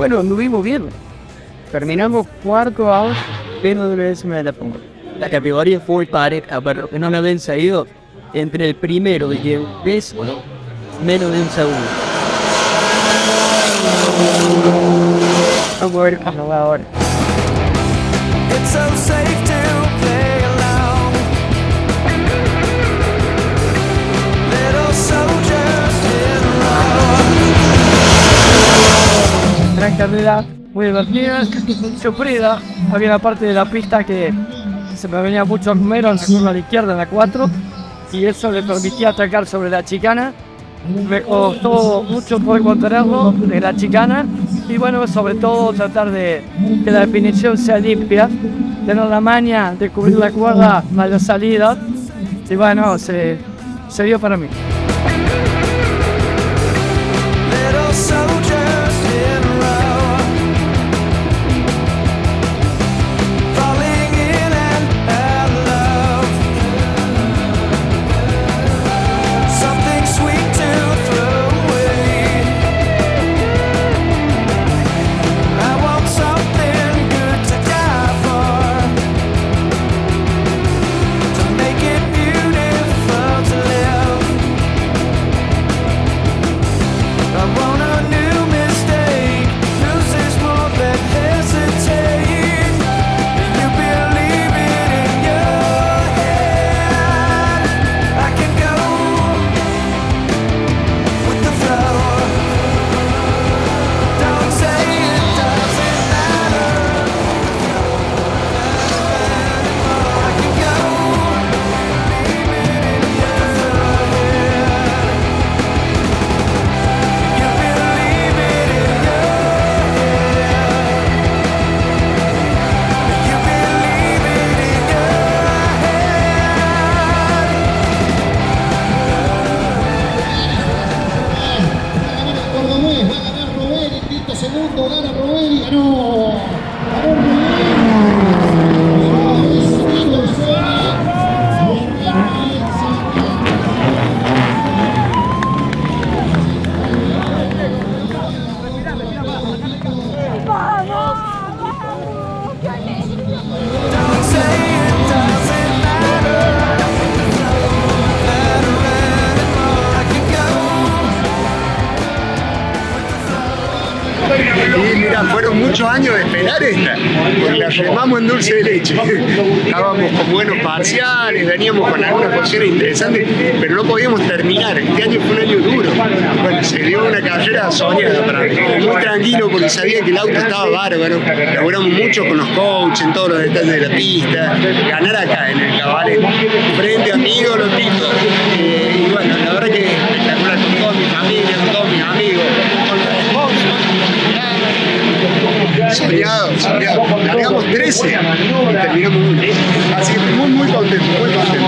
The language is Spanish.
bueno, anduvimos bien. Terminamos cuarto ahora, pero de vez me la pongo. La categoría fue pareja, pero que no me habían salido entre el primero y el décimo, menos de un segundo. Vamos a ver cómo va ahora. It's so safe to play along. Little soldiers in a row. Gran carrera, muy divertida, sufrida. Había una parte de la pista que se me venía mucho número en la curva a la izquierda, en la 4, y eso le permitía atacar sobre la chicana. Me costó mucho poder contenerlo de la chicana y bueno, sobre todo tratar de que la definición sea limpia, tener la maña de cubrir la cuerda a la salida y bueno, se dio para mí. Little soldiers in a row. Falling in and out of love. Something sweet to throw away. I want something good to die for. To make it beautiful to live. I want a new mistake. Losers more than hesitate. You believe it in your head. I can go with the flow. Don't say it doesn't matter. I can go leave it in your head. You believe it in your head. You believe it in your Cordobés, va a ganar Robert en quinto segundo, gana Robert y ganó. Ganó Don't say it doesn't matter. I can go. Y mira, fueron muchos años de esperar esta, porque la remamos en dulce de leche. Estábamos con buenos parciales, veníamos con algunas posiciones interesantes, pero no podíamos terminar. Este año fue un año duro. Bueno, se dio una carrera soñada para mí. Muy tranquilo porque sabía que el auto estaba bárbaro. Laburamos mucho con los coaches en todos los detalles de la pista. Ganar acá en el Cabaret, frente a mi ídolo Tito. Y bueno, la verdad que espectacular con toda mi familia, con todos mis amigos, con los sponsors. Soñado. Largamos 13 y terminamos 1. Así que muy contento, muy contento.